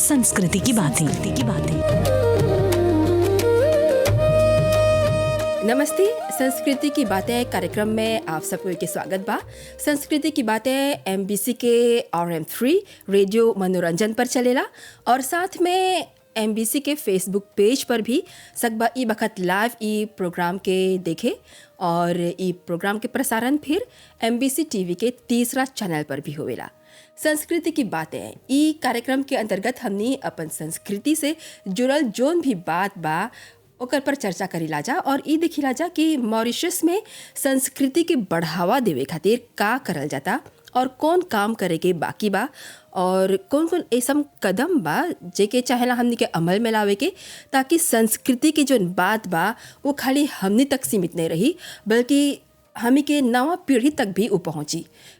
संस्कृति की बातें। नमस्ते। संस्कृति की बातें कार्यक्रम में आप सबको के स्वागत बा। संस्कृति की बातें MBC के RM3 रेडियो मनोरंजन पर चलेला और साथ में MBC के फेसबुक पेज पर भी सकबा ई बखत लाइव ई प्रोग्राम के देखे और ई प्रोग्राम के प्रसारण फिर MBC टीवी के तीसरा चैनल पर भी होवेला। संस्कृति की बातें ई कार्यक्रम के अंतर्गत हमनी अपन संस्कृति से जुड़ल जोन भी बात बा ओकर पर चर्चा करीला जा और ई देखिला जा कि मॉरिशस में संस्कृति के बढ़ावा देवे खातिर का करल जाता और कौन काम करे के बाकी बा और कौन कौन ऐसा कदम बा जेके चाहेला हमनी के अमल में लावे के, ताकि संस्कृति की जो बात बा वो खाली हमनी तक सीमित नहीं रही बल्कि हमी के नवा पीढ़ी तक भी वो पहुँची।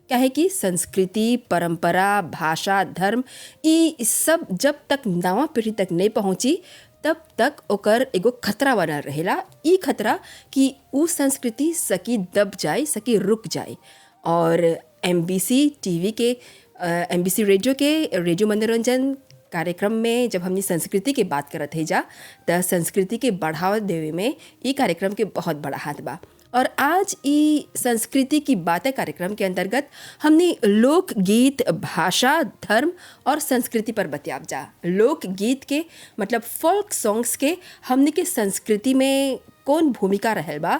काहे कि संस्कृति, परंपरा, भाषा, धर्म ई सब जब तक नवा पीढ़ी तक नहीं पहुँची तब तक ओकर एगो खतरा बनल रहेला। ई खतरा कि उ संस्कृति सकी दब जाए, सकी रुक जाए। और MBC टीवी के MBC रेडियो के रेडियो मनोरंजन कार्यक्रम में जब हमने संस्कृति के बात करत है जा त संस्कृति के बढ़ावा देवे में ई कार्यक्रम के बहुत बड़ा हाथ बा। और आज ई संस्कृति की बातें कार्यक्रम के अंतर्गत हमने लोकगीत, भाषा, धर्म और संस्कृति पर बतियाब जा। लोकगीत के मतलब फोल्क सॉन्ग्स के हमने के संस्कृति में कौन भूमिका रहल बा,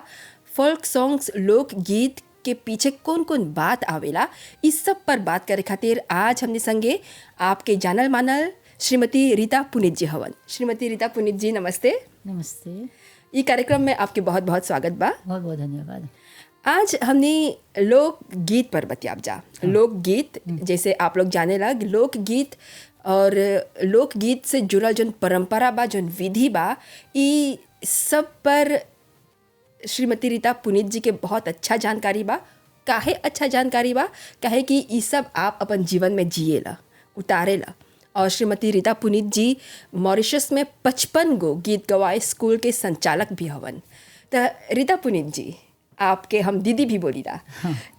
फोल्क सॉन्ग्स लोकगीत के पीछे कौन कौन बात आवेला, इस सब पर बात करे खातिर आज हमने संगे आपके जानल मानल श्रीमती रीता पुनित जी हवन। श्रीमती रीता पुनित जी नमस्ते। नमस्ते। ये कार्यक्रम में आपके बहुत बहुत स्वागत बा। बहुत बहुत धन्यवाद। आज हमने लोकगीत पर बतियाब जा। लोकगीत जैसे आप लोग जाने लग, लोकगीत और लोकगीत से जुड़ल जौन परंपरा बा, जौन विधि बा, ई सब पर श्रीमती रीता पुनित जी के बहुत अच्छा जानकारी बा। काहे अच्छा जानकारी बा? काहे कि ई सब आप अपन जीवन में जिएला, उतारेला। और श्रीमती रीता पुनित जी मॉरिशस में 55 गो गीत गवाए स्कूल के संचालक भी हवन। तो रीता पुनित जी आपके हम दीदी भी बोलीला।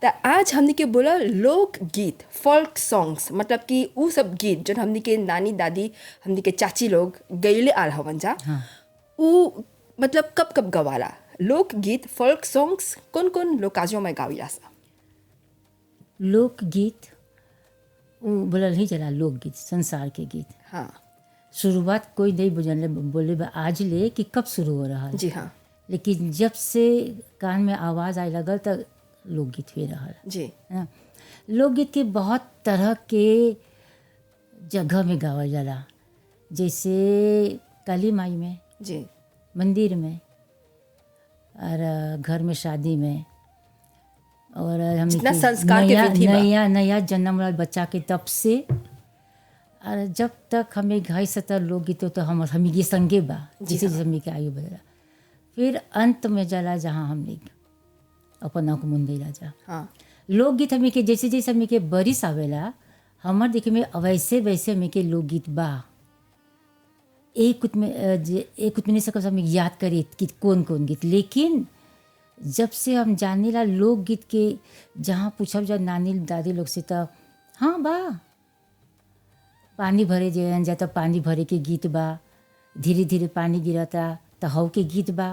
तो आज हमने के बोला लोकगीत, फोल्क सॉन्ग्स, मतलब कि वो सब गीत जो हमने के नानी दादी, हमने के चाची लोग गईले आल हवन जा, वो मतलब कब कब गवाला लोकगीत, फोल्क सॉन्ग्स कौन कौन लोकाजों में गाविला सा? लोकगीत वो बोलल ही चला, लोकगीत संसार के गीत। हाँ शुरुआत कोई नहीं बुझल बोले बा आज ले कि कब शुरू हो रहा है। जी हाँ लेकिन जब से कान में आवाज़ आए लगल तक लोकगीत हो रहा जी। है ना। लोकगीत के बहुत तरह के जगह में गावल जाला, जैसे काली माई में, जी मंदिर में और घर में, शादी में, और हम जितना संस्कार के विधि बा। नया जन्म वाला बच्चा के तब से और जब तक हमें घाई सतर लोकगीत तो हम ये संगे बा, जैसे जैसे हमें के आयु बदला। फिर अंत में जाला जहाँ हमने अपन आँख मुंदेला जा। हाँ लोकगीत हमें के जैसे जैसे हमें के बरिस आवेला, हमार देखे में वैसे वैसे हमें के लोकगीत बा। एक कुछ में नहीं सकब हमें याद करी कि कौन कौन गीत, लेकिन जब से हम जाने ला लोकगीत के, जहाँ पूछब जा नानी दादी लोग से, तब हाँ बा पानी भरे जाता, पानी भरे के गीत बा, धीरे धीरे पानी गिरता तो हव के गीत बा,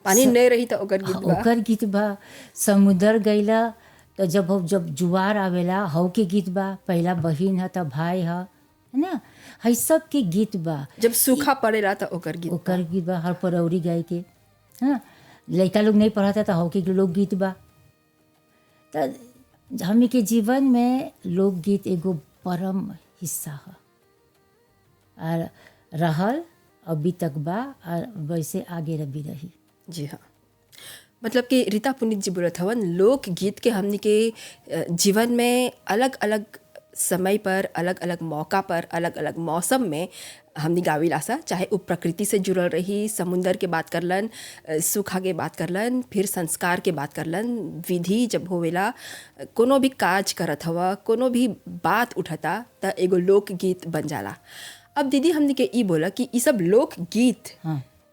पानी नहीं रही तो ओकर गीत बा। समुद्र गईला तो जब जुआर आवेला हव के गीत बा, पहला बहिन है तो भाई है ना, हई सब के गीत बा। जब सूखा पड़ेला तो ओकर गीत बा, हर परौरी गाय के, है ना। लड़का लोग नहीं पढ़ाता तो हव के लोकगीत बा। तो हमी के जीवन में लोकगीत एगो परम हिस्सा है और रहल अभी तक बा और वैसे आगे भी रही। जी हाँ, मतलब कि रीता पुनित जी बोलत हवन लोकगीत के हमने के जीवन में अलग अलग समय पर, अलग अलग मौका पर, अलग अलग मौसम में हमने गाविला सा। चाहे वो प्रकृति से जुड़ल रही, समुंदर के बात करलन, सूखा के बात करलन, फिर संस्कार के बात करलन, विधि जब होवेला, कोनो भी काज करत हवा, कोनो भी बात उठता त एगो लोकगीत बन जाला। अब दीदी हमने के ई बोला कि ई सब लोकगीत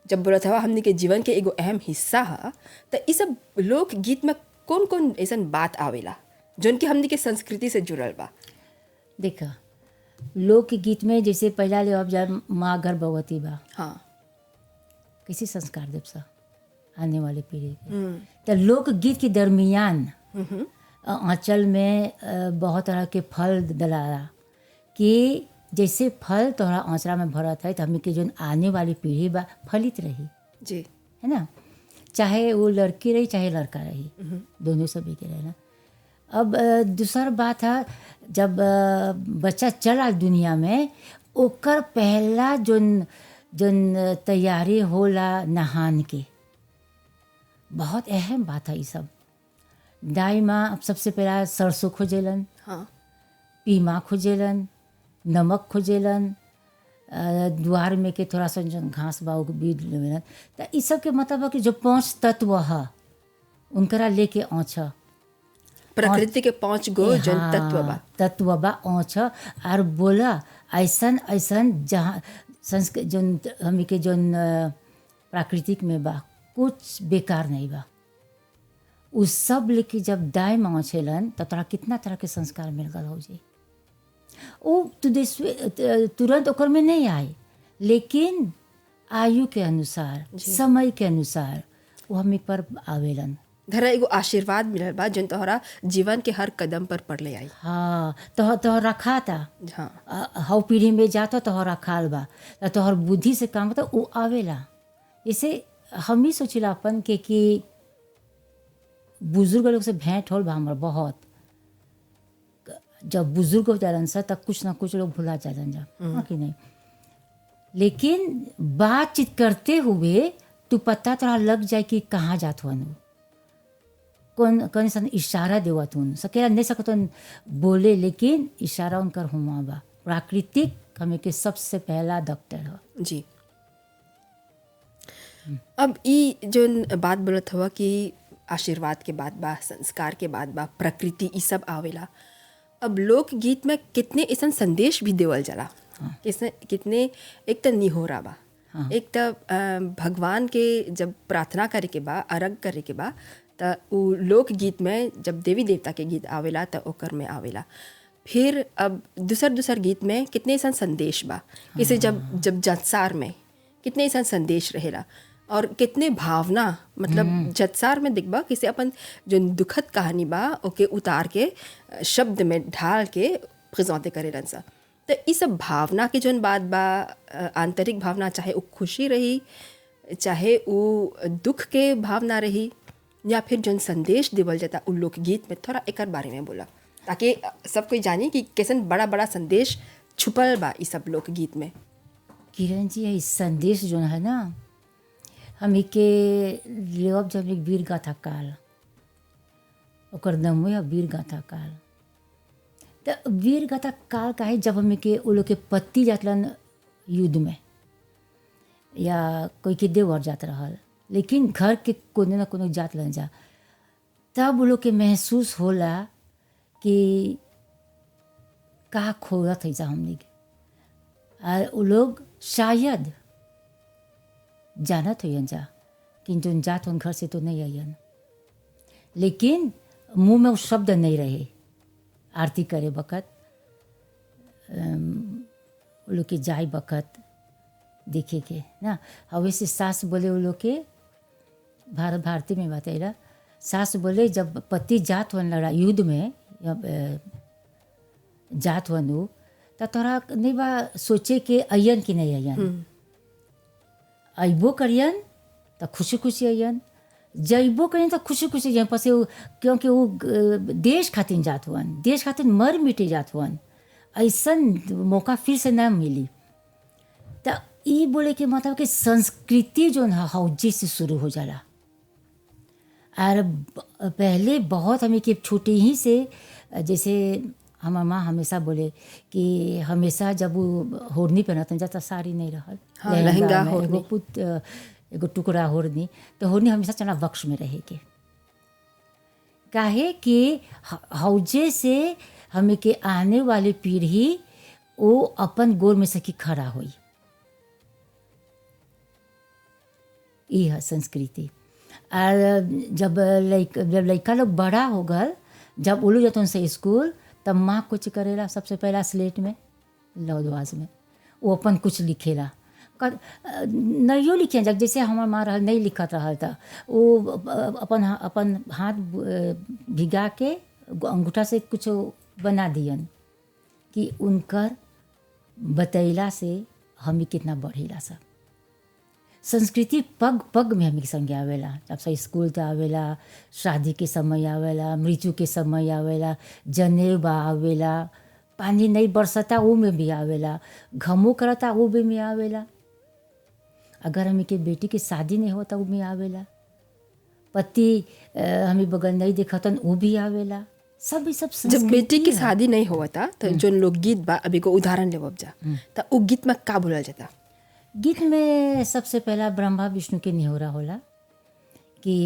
जब बोलत हवा हमने के जीवन के एगो अहम हिस्सा है, तो ई सब लोकगीत में कौन कौन ऐसा बात आवेला जोन कि हमने के संस्कृति से जुड़ल बा? देखा लोकगीत में जैसे पहला ले अब जब माँ गर्भवती बा, हाँ कैसे संस्कार देव सा आने वाले पीढ़ी के। तो लोकगीत के दरमियान आंचल में बहुत तरह के फल डलाला कि जैसे फल तोहरा आंचला में भरत है तो हमें के जो आने वाली पीढ़ी बा फलित रही, जी है ना, चाहे वो लड़की रही चाहे लड़का रही, दोनों सभी के रहे ना। अब दूसर बात है, जब बच्चा चला दुनिया में ओकर पहला जोन जोन तैयारी होला नहान के, बहुत अहम बात है ये सब। दाई माँ अब सबसे पहला सरसों खोजेलन, हाँ पीमा खोजेलन, नमक खोजेलन, द्वार में के थोड़ा सा जो घास बा बीज लेवेलन। तो इस सब के मतलब है कि जो 5 तत्व है उनकरा लेके आँच प्रकृति के 5 गो जन तत्व बा, तत्व बा आँच और बोला ऐसन ऐसन जहाँ संस्कृत जोन हमी के जोन प्राकृतिक में बा कुछ बेकार नहीं बा। उस सब लेके जब दाई माँ छेलन तो तोरा कितना तरह के संस्कार मिल गल हो जी। वो तुरंत ओकर में नहीं आए, लेकिन आयु के अनुसार समय के अनुसार वो हमी पर आवेलन। धरा एगो आशीर्वाद मिलल बा जन तोहरा जीवन के हर कदम पर पड़ले आई। हाँ तो रखा था, हाँ हव पीढ़ी में जाता तो रखाल बा, तोहर बुद्धि से काम होता वो आवेला। इसे हम ही सोचिला अपन के कि बुजुर्ग लोग से भेंट होल बा हमर बहुत। जब बुजुर्ग हो जालन सा तब कुछ ना कुछ लोग भुला जालन जा, हाँ कि नहीं, लेकिन बातचीत करते हुए तू पता तोरा लग जाए कि कहाँ जात हुआ कौन कौन सा इशारा देवत हूँ सकेला नहीं सकत बोले, लेकिन इशारा उनकर हुआ बा। प्राकृतिक हमें के सबसे पहला डॉक्टर है जी। अब ई जो बात बोलत हुआ कि आशीर्वाद के बाद बा, संस्कार के बाद बा, प्रकृति ई सब आवेला। अब लोकगीत में कितने ऐसा संदेश भी देवल जाला, कितने एक तो निहोरा बा, एक तो भगवान के जब प्रार्थना करे के बा, अर्घ करे के बा, तो उ लोकगीत में जब देवी देवता के गीत आवेला तो ओकर में आवेला। फिर अब दूसर गीत में कितने ऐसा संदेश बा, जैसे जब जत्सार में कितने ऐसा संदेश रहेला और कितने भावना, मतलब जत्सार में दिखबा किसे अपन जो दुखद कहानी बा ओके उतार के शब्द में ढाल के प्रेजेंटे करेलन सा। तो ये सब भावना की जोन बात बा, आंतरिक भावना, चाहे वो खुशी रही चाहे वो दुख के भावना रही, या फिर जोन संदेश देवल जाता उन लोकगीत में, थोड़ा एक बारे में बोला ताकि सब कोई जाने कि कैसन बड़ा बड़ा संदेश छुपल बा इस सब लोकगीत में। किरण जी ये संदेश जो है ना, हमी के लेवब जब एक वीर गाथा काल, ओकर नाम है वीर गाथा काल। तो वीर गाथा काल का है जब हमी के वो लोग के पति जातलन युद्ध में या कोई के देवर जात रहल, लेकिन घर के कोने ना कोने जात लन जा, तब वो लोग के महसूस होला कि का खोरत है जा हमने के, और वो लोग शायद जानत होयन जा कि जो जात उन घर से तो नहीं आयन, लेकिन मुंह में वो शब्द नहीं रहे आरती करे वक़्त, वो लोग के जाए वक़्त देखे के ना। अब से सास बोले वो लोग के भारती में बताइला, सास बोले जब पति जात वन लड़ा युद्ध में जात वन हो तो तोरा नहीं बा सोचे के अयन कि नहीं अयन, अबो करियन तो खुशी खुशी अयन, जइबो करियन तो खुशी खुशी अयन, पसे क्योंकि वो देश खातिर जात हुअन, देश खातिर मर मिटे जात हुअन, ऐसा मौका फिर से ना मिली। तो ये बोले कि मतलब कि संस्कृति जो है हौजी से शुरू हो जाला। और पहले बहुत हमें कि छोटे ही से, जैसे हमार माँ हमेशा बोले कि हमेशा जब वो होरनी पहनतन जाता साड़ी नहीं रहल, हाँ, लहंगा एगो टुकड़ा होरनी, तो होरनी हमेशा चना वक्ष में रहे के, काहे कि हौजे से हमें के आने वाली पीढ़ी वो अपन गोर में सकी खड़ा हुई। ये है संस्कृति। और जब लड़का लोग बड़ा हो गल, जब वो लोग जाते उनसे स्कूल, तब माँ कुछ करेला सबसे पहला स्लेट में लौदवाज में वो अपन कुछ लिखेला नहियो लिखे जब जैसे हमार माँ रहल नहीं लिखत रहल था वो अपन हाथ भिगा के अंगूठा से कुछ बना दियन कि उनकर बतैला से हमें कितना बढ़ेला सब संस्कृति पग पग में हमें संगे आवेला जब से स्कूल तो आवेला शादी के समय आवेला मृत्यु के समय आवेला जनेवा आवेला पानी नहीं बरसता वो में भी आवेला घमो करता वो भी में आवेला अगर हमें के बेटी की शादी नहीं होता वो भी आवेला पति हमें बगल नहीं देखतन वो भी आवेला सब ये सब जब बेटी की शादी नहीं हुआ था तो जो लोकगीत बा अभी को उदाहरण लेवब जा तो उ गीत में का बोलल जाता गीत में सबसे पहला ब्रह्मा विष्णु के निहोरा होला कि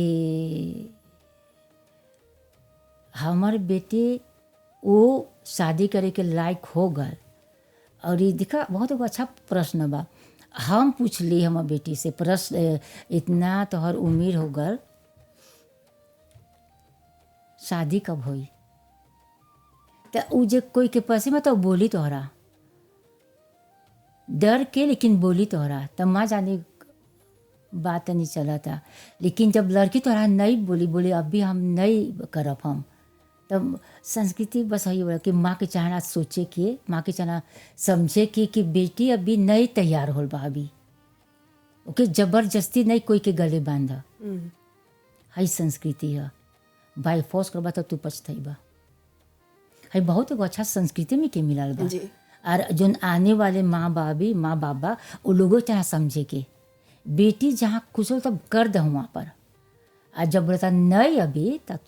हमार बेटी वो शादी करे के लायक हो गल और ये दिखा बहुत अच्छा प्रश्न बा हम पूछली हमार बेटी से प्रश्न इतना तोहर उम्र हो गल शादी कब होई तो उ जे कोई के पास में तो बोली तोहरा डर के लेकिन बोली तोहरा तब माँ जाने बात नहीं चला था लेकिन जब लड़की तोहरा नहीं बोली अभी हम नहीं करब हम तब संस्कृति बस वही बोला कि माँ के चाहना सोचे कि माँ के चाहना समझे कि बेटी अभी नहीं तैयार होल बा अभी ओके जबरदस्ती नहीं कोई के गले बांधा हाई संस्कृति है बाई फोर्स करबा तो तू पछताइबा है बहुत एगो अच्छा संस्कृति में के मिलल बा और जोन आने वाले माँ बाबा वो लोगों चाह समझे के बेटी जहाँ खुश हो तब कर दे वहाँ पर और जब बोलता नहीं अभी तब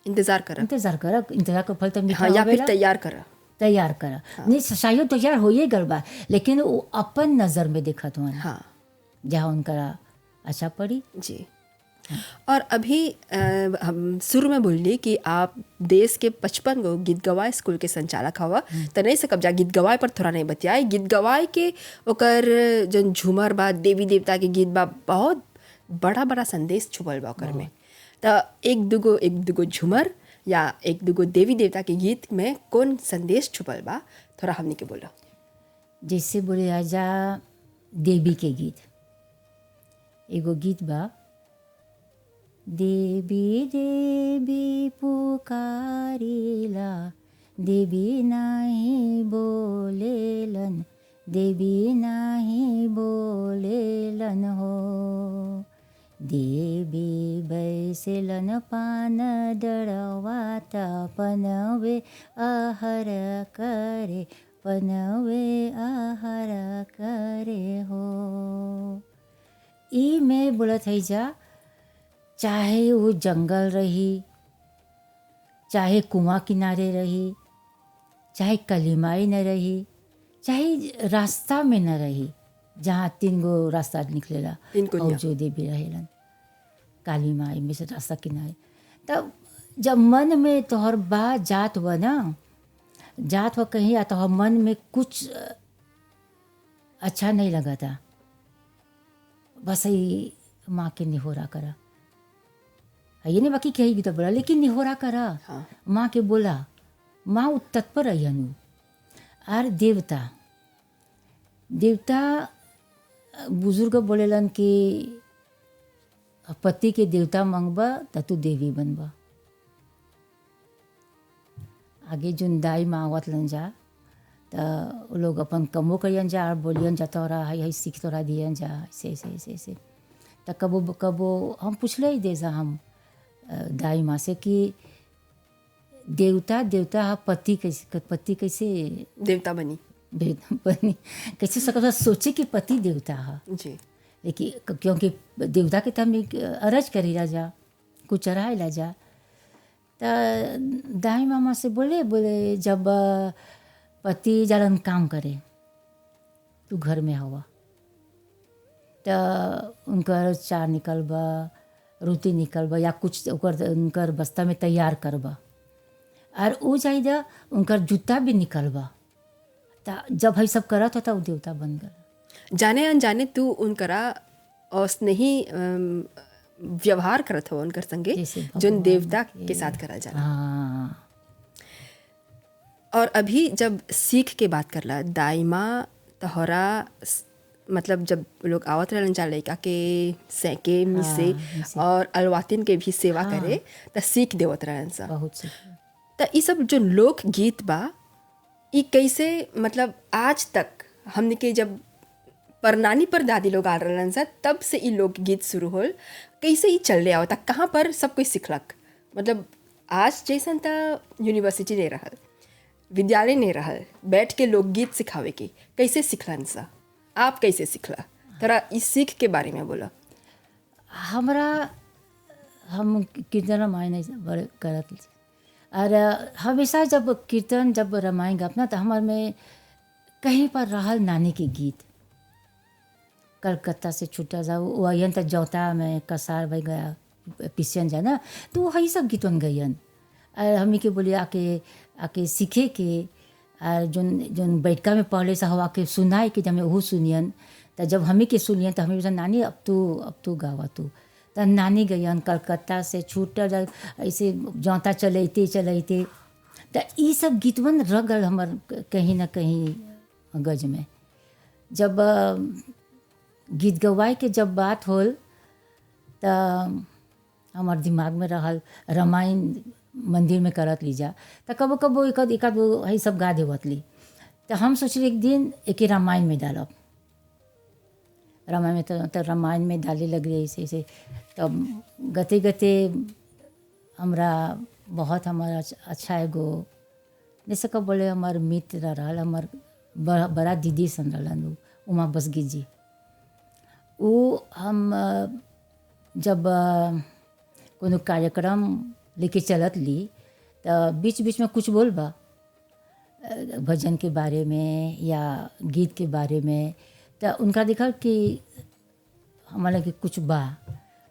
इंतजार कर फल तब हाँ, या फिर तैयार कर हाँ। नहीं शायद तैयार हो ही गलबा लेकिन वो अपन नज़र में देखत हुआ हाँ जहाँ उनका अच्छा पड़ी जी और अभी हम शुरू में बोलली कि आप देश के 55 गो गीत गवाए स्कूल के संचालक हवा तो नहीं सकब जा गीत गवाए पर थोड़ा नहीं बतियाए गीत गवाए के ओकर जो झूमर बा देवी देवता के गीत बा बहुत बड़ा संदेश छुपल बा ओकर में तो एक दुगो झूमर या एक दुगो देवी देवता के गीत में कौन संदेश छुपल बा थोड़ा हमने के बोला जैसे बोले आजा देवी के गीत एगो गीत बा देवी देवी पुकारिला देवी नाही बोलेलन देवी नाही बोलेलन हो देवी बैसेलन पान दळवाता पनवे आहार करे हो ई में बोलत है जा चाहे वो जंगल रही चाहे कुआं किनारे रही चाहे कलिमाई न रही चाहे रास्ता में न रही जहाँ 3 गो रास्ता निकलेला और जो देवी रहेलन काली माई में से रास्ता किनारे तब जब मन में तोहर बा जात हुआ ना जात हुआ कहीं या तोहर मन में कुछ अच्छा नहीं लगा था बस ही माँ के निहोरा करा ये नहीं बाकी कही तो बोला लेकिन निहोरा करा हाँ। माँ के बोला माँ वो तत्पर अनु आर देवता बुजुर्ग बोलेलन कि पति के देवता मंगबा त तू देवी बनबा आगे जोन दाई माँ आवत लन जा तो लोग अपन कमो करियन जा और बोलियन जा तोरा है सीख तोरा दियन जा ऐसे तो कबो हम पूछले ही दे जा हम दाई माँ से कि देवता पति कैसे देवता बनी कैसे सकता सोचे कि पति देवता है जी लेकिन क्योंकि देवता के तम अरज करी जा कुछ चढ़ाए ला जा तो दाई मामा से बोले जब पति जालन काम करे तू घर में हवा तो उनकर चार निकलबा रोटी निकलबा या कुछ उनकर बस्ता में तैयार करबा और वो चाहिए उनकर जूता भी निकलबा तो जब है सब करत होता वो देवता बन गया जाने अनजाने तू उनकरा स्नेही व्यवहार करत हो उनकर संगे जोन देवता के साथ करल जाला हाँ और अभी जब सीख के बात करला दाइमा तोहरा मतलब जब लोग आवत रहलन जा लइका के सेके मिसे मिसे। और अलवातिन के भी सेवा करे त सीख देवत रहलन सा। बहुत से त ई सब जो लोक गीत बा ई कैसे मतलब आज तक हमने के जब परनानी पर दादी लोग आ रहलन सा तब से ई लोक गीत शुरू होल, कैसे ई चल रहा होता, कहाँ पर सब कोई सिखलक? मतलब आज जैसन त यूनिवर्सिटी नहीं रहल, विद्यालय नहीं रहल, बैठ के लोकगीत सिखावे के, कैसे सिखलन सा? आप कैसे सिखला? थोड़ा इस सीख के बारे में बोला। हमरा हम कीर्तन रामायण बड़े करत और हमेशा जब कीर्तन जब रामायण गपना तो हमार में कहीं पर रहल नानी के गीत, कलकत्ता से छूटा जाओ वही तक जौता में कसार भाई गया पिसियन जाना, तो वही सब गीतवन गयन और हमी के बोले आके आके सीखे के और जोन जोन बैठका में पढ़ले से हवा के सुनाए के जब वो सुनियन तो जब हमी के सुनियन तो हमें बोला नानी अब तू गावा तू तो नानी गयन कलकत्ता से छूट जा ऐसे जौता चलते चलते तो ये सब गीतवन रह गल हमार कहीं ना कहीं मगज में। जब गीत गवाए के जब बात होल तो हमार दिमाग में रहल रामायण मंदिर में करत लीजा तो कबो कबो एक आध वही सब गा देवत ली तो हम सोचली एक दिन एक रामायण में डालब, रामायण में तो रामायण में डाले लग रही ऐसे ऐसे तब गते गते हमरा बहुत हमारा अच्छा एगो जैसे कब बोले हमार मित्र रहल, हमार बड़ा दीदी सन रहलन उमा बसगी जी। वो हम जब कोनो कार्यक्रम लेके चलत ली तो बीच बीच में कुछ बोलबा भजन के बारे में या गीत के बारे में तो उनका देखा कि हमारा कि कुछ बा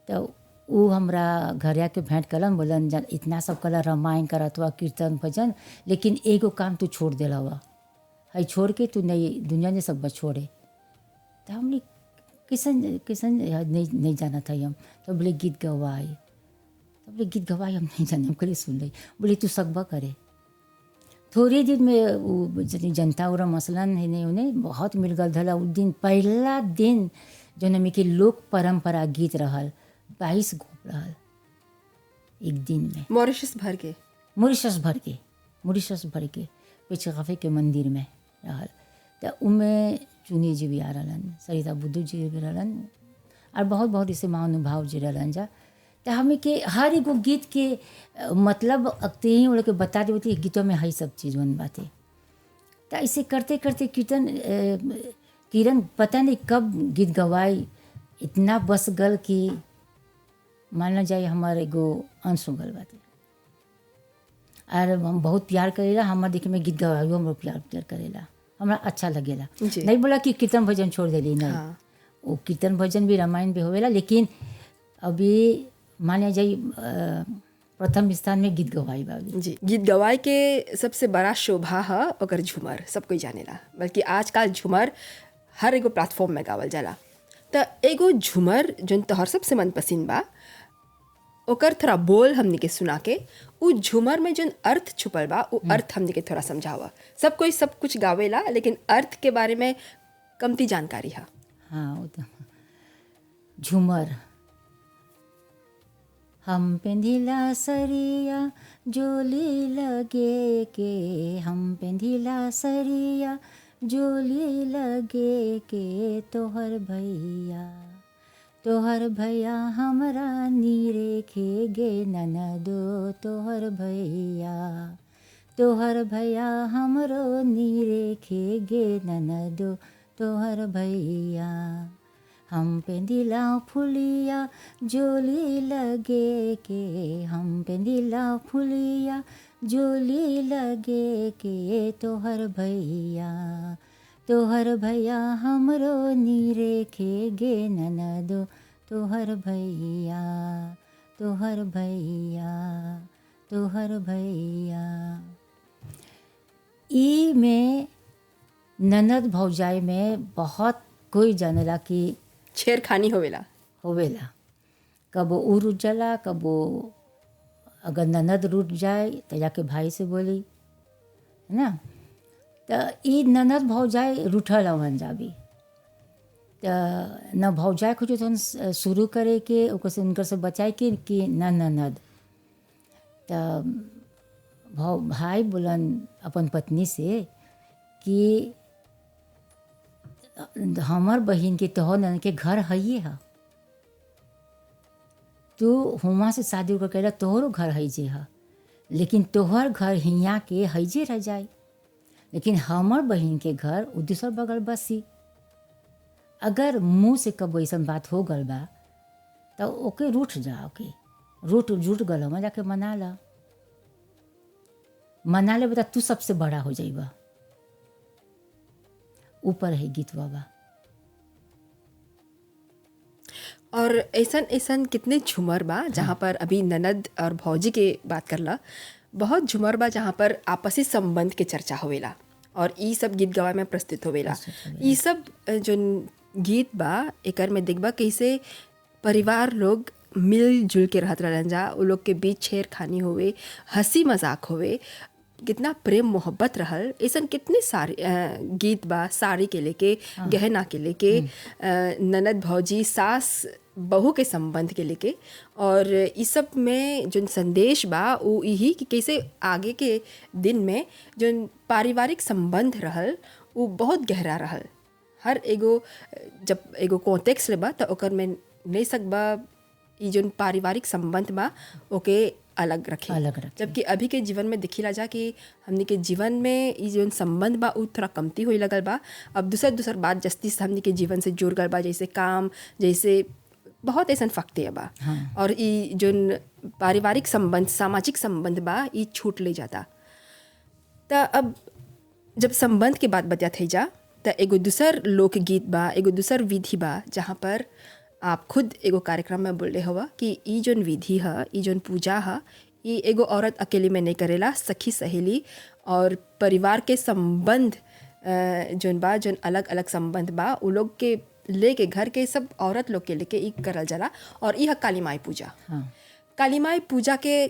तो वो हमरा घर आके भेंट कलन बोलन इतना सब कला रामायण करत हुआ कीर्तन भजन लेकिन एगो काम तू छोड़ देला हुआ है, छोड़ के तू नहीं दुनिया ने सब छोड़े। तो हमने किसन किसन नहीं जाना था हम तो बोले गीत गवाए, तो बोले गीत गवाए हम नहीं जाने, हम कल सुन रही, बोले तू सकबा करे। थोड़े दिन में वो जनता और मसलन है नहीं उन्हें बहुत मिल गल धला। उस दिन पहला दिन जो नमी के लोक परंपरा गीत रहल 22 गो रहल एक दिन में मॉरिशस भर के पेचकाफे के मंदिर में रहल। तो उनमें चुनी जी भी आ रहलन, सरिता बुद्धू जी भी रहलन और बहुत बहुत ऐसे महानुभाव जी रहलन जा। तो हमें के हर एगो गीत के मतलब अक्ते ही उड़ के बता देती गीतों में हई सब चीज़ बन बातें। तो ऐसे करते करते किरण पता नहीं कब गीत गवाई इतना बस गल कि मानना जाए हमारे एगो अंश हो गल बातें। और हम बहुत प्यार करेला, हमारे देखे में गीत गवाइयो हम प्यार करेला, हमरा अच्छा लगेला। नहीं बोला कि कीर्तन भजन छोड़ देली, नहीं हाँ। वो कीर्तन भजन भी रामायण भी होवेला, लेकिन अभी माने जाए प्रथम स्थान में गीत गवाई बाबी जी। गीत गवाई के सबसे बड़ा शोभा है अगर झूमर सब कोई जानेला, बल्कि आजकल झूमर हर एगो प्लेटफॉर्म में गावल जाला। तो एगो झूमर जो तोहर सबसे मन पसंद बा ओकर थोड़ा बोल हमने के सुना के उ झूमर में जो अर्थ छुपल बा वो अर्थ हमने के थोड़ा समझावा। सब कोई सब कुछ गावेला लेकिन अर्थ के बारे में कमती जानकारी है। हाँ वो तो झूमर हम पेंधिला सरिया जोली लगे के, हम पेंधिला सरिया जोली लगे के, तोहर भैया हमरा नीरे खे गे ननदो, तोहर भैया हमरो नीरे खे गे ननदो, तोहर भैया हम पेंदिला फुलिया जोली लगे के, हम पेंदिला फुलिया जोली लगे के, तोहर भैया हमरो नीरे खे गे ननदो, तोहर भैया। ई में ननद भौजाई में बहुत कोई जानेला कि छेड़खानी होवेला। कब वो रुट जाला, कब वो अगर ननद रुट जाए तो जाके भाई से बोली है ना। तो ई ननद भौजाई रूठल हवन जाबी, तो न भौजाई कुछ तो शुरू करे के ओकर से उनकर से बचाए के कि न ननद। तो भाई बोलन अपन पत्नी से कि हमार बहन के तोहर ननद के घर हइये है, तू हुआ से शादी कर कैला तोहरो घर हइजे है, लेकिन तोहर घर हियाँ के हइजे रह जाए, लेकिन हमार बहन के घर उ दूसर बगल बसी। अगर मुँह से कब ऐसा बात हो गल बा तो ओके रूठ जा, ओके रूठ गल में जाके मना ले बता, तू सबसे बड़ा हो जाइबा। ऊपर है गीत बाबा। और ऐसन कितने झूमर बा जहाँ पर अभी ननद और भौजी के बात करला, बहुत झूमर बा जहाँ पर आपसी संबंध के चर्चा होवेला और ई सब गीत गवाए में प्रस्तुत होवेला। ई सब जो गीत बा एकर में देखबा कैसे परिवार लोग मिलजुल के रहत रहलन जा, उ लोग के बीच छेड़खानी होवे, हंसी मजाक होवे, कितना प्रेम मोहब्बत रहल। ऐसन कितने सारे गीत बा, साड़ी के लेके गहना के लेके, ननद भौजी सास बहू के संबंध के लेके, और इस सब में जो संदेश बा वो यही कि कैसे आगे के दिन में जो पारिवारिक संबंध रहल वो बहुत गहरा रहल। हर एगो जब एगो कॉन्टेक्स्ट बा तो ओकर में नहीं सकबा ई जो पारिवारिक संबंध बा ओके अलग रखे। जबकि अभी के जीवन में दिखिला जा कि हमने के जीवन में ई जो संबंध बा उ थोड़ा कमती होई लगल बा। अब दूसर बात जस्ती से हमने के जीवन से जुड़ गल बा, जैसे काम, जैसे बहुत ऐसा फकते बा। हाँ। और ई जो पारिवारिक संबंध, सामाजिक संबंध बा ई छूट ले जाता। तो अब जब संबंध के बात बता थी जा तो एगो दूसर लोकगीत बा, एगो दूसर विधि बा जहाँ पर आप खुद एगो कार्यक्रम में बोले हवा कि ई जोन विधि है, ई जोन पूजा है, ई एगो औरत अकेले में नहीं करेला, सखी सहेली और परिवार के संबंध जोन बा, जोन अलग अलग संबंध बा उ लोग के लेके, घर के सब औरत लोग के लेके ई करल जाला। और ई है काली माई पूजा। हाँ। काली माई पूजा के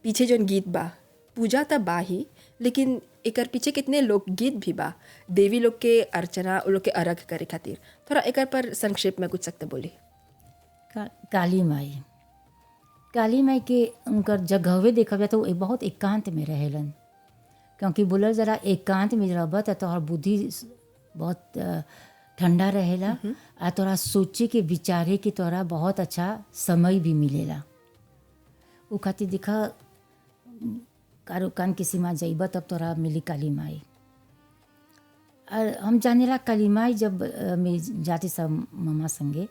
पीछे जोन गीत बा, पूजा तो बा ही, लेकिन एकर पीछे कितने लोकगीत भी बा, देवी लोग के अर्चना, उ लोग के अर्घ करे खातिर। थोड़ा एकर पर संक्षेप में कुछ सकते बोली। काली माई के उनकर जगहवे देखा जाए तो बहुत एकांत में रहेलन, क्योंकि बोलल जरा एकांत में रहबा तो तोहर बुद्धि बहुत ठंडा रहेला आ तोरा सोचे के विचारे के तोरा बहुत अच्छा समय भी मिलेला। उ खातिर देखा कारो कान के सीमा जाइबा तब तोरा मिली काली माई। और हम जानेला काली माई जब मैं जाती सब मामा संगे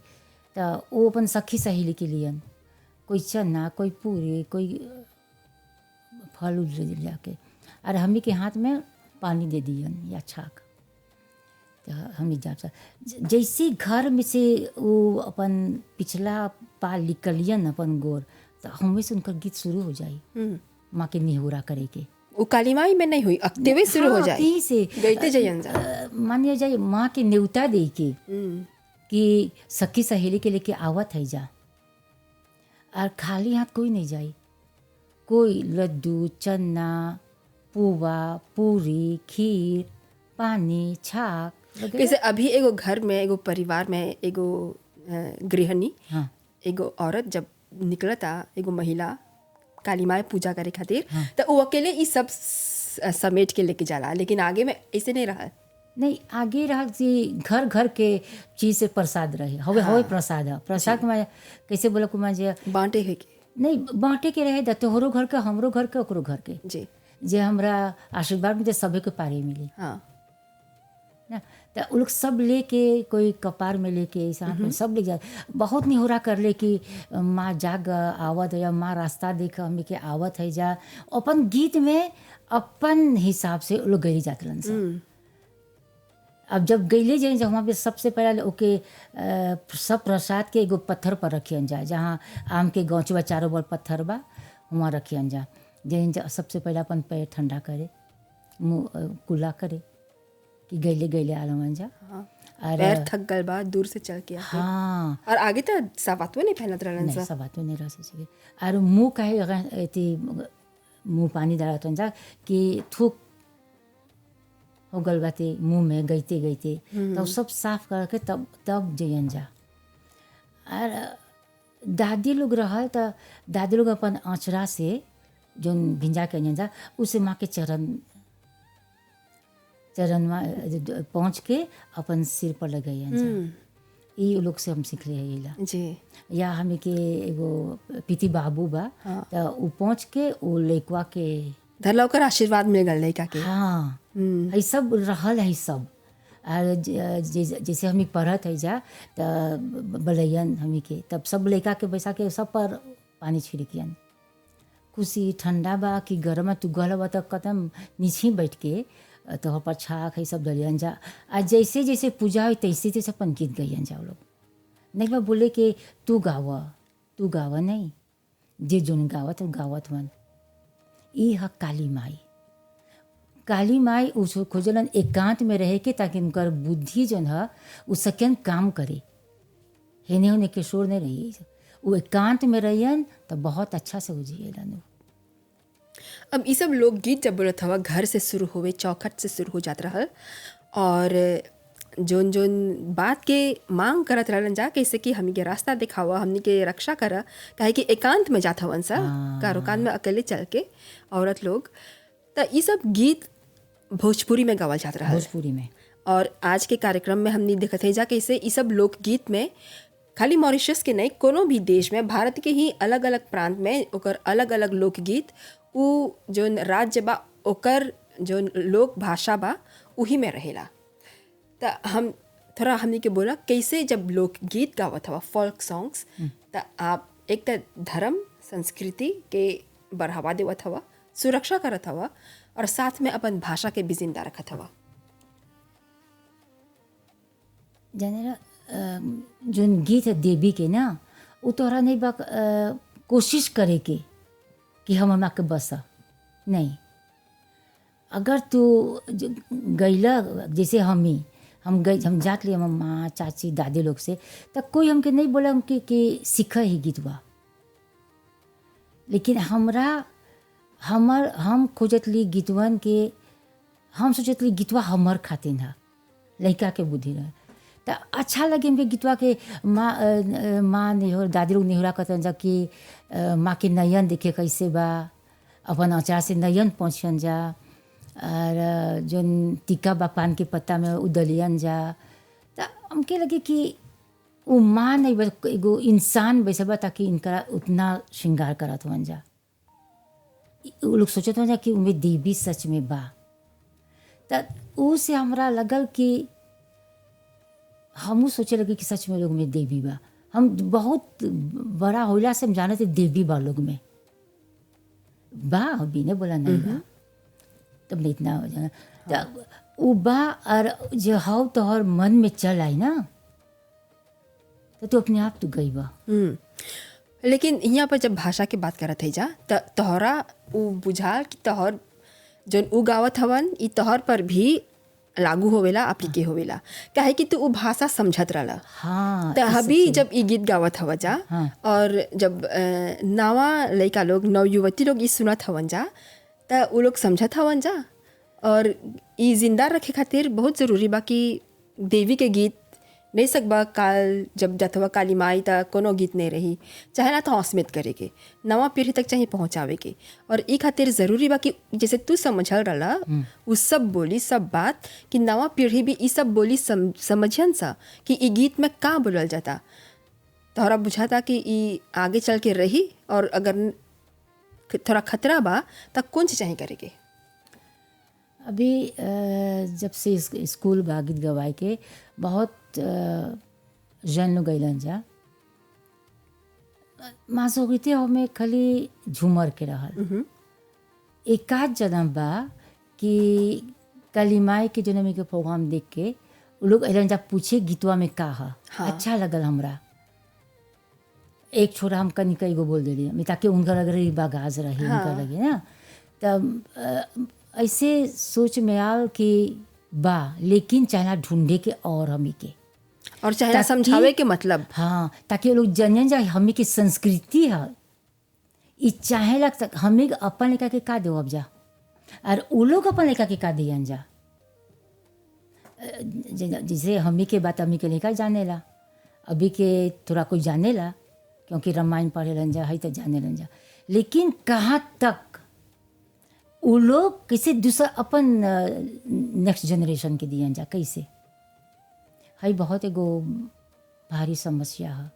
तो वो अपन सखी सहेली के लियन कोई चना, कोई पूरी, कोई फल उल जाके, और हमी के हाथ में पानी दे दियन या छाक। तो हमी जाता जैसे घर में से वो अपन पिछला पाल निकलियन अपन गोर, तो हमें से उनका गीत शुरू हो जाई माँ के निहुरा करे के। वो काली माई में नहीं हुई, अक्ते हुए शुरू हो जाए, यही से गईते जाइयन जा। मानिए जाए माँ के न्योता दे के कि सखी सहेली के लेके आवत है जा, और खाली हाथ कोई नहीं जाए। कोई लड्डू, चना, पुआ, पूरी, खीर, पानी, छाक। जैसे अभी एगो घर में, एगो परिवार में एगो गृहिणी, हाँ। एगो औरत जब निकलता, एगो महिला काली माई पूजा करे खातिर, तो वो अकेले ई सब समेट के लेके जाला, लेकिन आगे में ऐसे नहीं रहा। नहीं, आगे रहा जी घर घर के चीज़ से प्रसाद रहे हवे। हाँ। हवे प्रसाद है, प्रसाद में कैसे बोला कुमार जी बांटे है कि नहीं बांटे के रहे, तोहरो घर के, हमरो घर के, ओकरो घर के जी, जे हमरा आशीर्वाद में सभी के पारे मिली। हाँ ना, तो उ लोग सब लेके, कोई कपार में लेके ऐसा सब ले जाए। बहुत निहोरा कर ले कि माँ जाग आवत है या माँ रास्ता देख हमें के आवत है जा। अपन गीत में अपन हिसाब से लोग गई जाते लन सब। अब जब गईले जाए, जब वहाँ पे सबसे पहले ओके सब प्रसाद के एगो पत्थर पर रखियन जा, जहाँ आम के गौचवा चारों बड़ पत्थर बा, वहाँ रखियन जा। जैन सबसे पहले अपन पैर ठंडा करे, मुँह कुल्ला करे कि गईले गईले आलमन जा। हाँ। और पैर थक गल बा दूर से चल के। हाँ। और आगे तो सवातवे नहीं पहनत रहलन सा, सवातवे नहीं रह सके। और मुँह कहे एती मुँह पानी डालत जा कि थूक हो गल बाते मुंह में गईते गईते तब सब साफ करके तब जइयन जा। और दादी लोग रहल तो दादी लोग अपन आँचरा से जोन भिंजा के अइयन जा उसे माँ के चरण में पहुँच के अपन सिर पर लगैयन जा। ई लोग से हम सीख रहे हैं जी। या हमें के एगो पीती बाबू बा तो उ पहुँच के उ लइकवा के धरला ओकर आशीर्वाद मिल गल लइका के। हाँ है सब रहल है सब। और जैसे हमें पढ़त है जा तो बलैयन हमें के तब सब लइका के बैसा के सब पर पानी छिड़कियन। कुछ ठंडा बा कि गरम तू गल बा तो कदम नीचे बैठ के तो पर छाक है सब डलियन जा। आ जैसे जैसे पूजा हो तैसे तैसे अपन गीत गइयन जा। लोग नहीं बा बोले कि तू गावा नहीं जे जोन गावत गावत मन। ई ह काली माई उस खोजलन एकांत में रहे के ताकि उनकर बुद्धि जन है उ सकेन काम करे हेने होने के शोर नहीं रही। वो एकांत में रहियन तो बहुत अच्छा से हो जियलन। अब ये सब लोकगीत जब बोलत हवा घर से शुरू होवे चौखट से शुरू हो जात रहल और जोन जोन बात के मांग करत रहलन जा कैसे कि हमनी के रास्ता दिखावा हमनी के रक्षा करा काहे कि एकांत में जात हवन सा कारोकान में अकेले चल के औरत लोग। तो ये सब गीत भोजपुरी में गावल जात रहल भोजपुरी में। और आज के कार्यक्रम में हमनी देखत है जा कैसे ये सब लोकगीत में खाली मॉरिशस के नहीं कोनो भी देश में भारत के ही अलग अलग प्रांत में ओकर अलग अलग लोकगीत उ जोन राज्य बा ओकर जोन लोक भाषा बा उही में रहेला। तो हम थोड़ा हमनी के बोला कैसे जब लोकगीत गावत हवा फोल्क सॉन्ग्स तो आप एक तो धर्म संस्कृति के बढ़ावा देवत हवा सुरक्षा करत हवा और साथ में अपन भाषा के भी जिंदा रखत हवा। जाने जोन गीत है देवी के ना वो तोहरा नहीं बा कोशिश करे के कि हम हमरा के बसा नहीं। अगर तू गईला जैसे हम जात लिए हम माँ चाची दादी लोग से तो कोई हमके नहीं बोला हमके कि सीख ही गीतवा। लेकिन हम खोजत ली गीतवन के हम सोचत ली गीतवा हमर खातिन है लड़का के बुद्धि रहे तो अच्छा लगे हमके गीतवा के माँ नेहर दादी लोग नेहरा कहते जा कि माँ के नयन देखे कैसे बा अपन अचार से नयन पहुँचन जा और जोन टीका बा पान के पत्ता में उदलियन जा। तो हमके लगे कि वो माँ नहीं बस एगो इंसान वैसे बा ताकि इनका उतना श्रृंगार करत हुआ जा। वो लोग सोचत हुआ कि उनमें देवी सच में बा। तो उससे हमरा लगल कि हमू सोचे लगे कि सच में लोग में देवी बा। हम बहुत बड़ा होला से हम जाने थे देवी बा लोग में बा अभी ने बोला नहीं बा तब नहीं इतना हो जाना तो वो बा और जो हाउ तोहर मन में चल आई ना तो तू अपने आप तू गई बा। लेकिन यहाँ पर जब भाषा की बात करत है जा तो तोहरा उ बुझा कि तोहर जोन उ गावत हवन ई तोहर पर भी लागू होवेला एप्लीके होवेला काहे कि तू उ भाषा समझत रहला। हाँ तो अभी जब ई गीत गावत हवा जा और जब नवा लड़का लोग नवयुवती लोग ई सुनत हवन जा तो उ लोग समझत हवन जा और ई जिंदा रखे खातिर बहुत ज़रूरी बा कि देवी के गीत नहीं सकबा काल जब जथवा काली माई ता कोनो गीत नहीं रही चाहे ना तो हौसमित करे के नवा पीढ़ी तक चाहिए पहुँचावे के और ई खातिर ज़रूरी बा कि जैसे तू समझल रहा उ सब बोली सब बात कि नवा पीढ़ी भी ई सब बोली समझन सा कि ई गीत में का बोलल जाता तोहरा बुझाता कि ई आगे चल के रही और अगर थोड़ा खतरा बा तो कौन चीज़ चाहिए करे के। अभी जब से स्कूल बा गीत गवाए के बहुत जन लोग गइलन जा मासूगिते हमें खाली झूमर के रहल एक आध जन्म बा कि कालीमाई के जन्म के प्रोग्राम देख के वो लोग अलन जा पूछे गीतवा में का है। हाँ। अच्छा लगल हमरा एक छोरा हम कनी कई गो बोल दिली ताकि उनका लग रही बागाज रही। हाँ। उनका लगे ना तब ऐसे सोच में आल कि बा लेकिन चाहना ढूंढे के और हमी के और चाहना समझावे के मतलब। हाँ ताकि लोग जनन जाए हमी की संस्कृति है ई चाहे लग तक हमी अपन लेकर के का दे अब जा और उ लोग अपन लेकर के का दियन जा जैसे हमी के बात हमी के नहीं जानेला, अभी के थोड़ा कोई जानेला क्योंकि रामायण पढ़े लन जा है तो जाने लन जा, लेकिन कहाँ तक वो लोग कैसे दूसरा अपन नेक्स्ट जनरेशन के दियन जा कैसे, है बहुत एगो भारी समस्या है।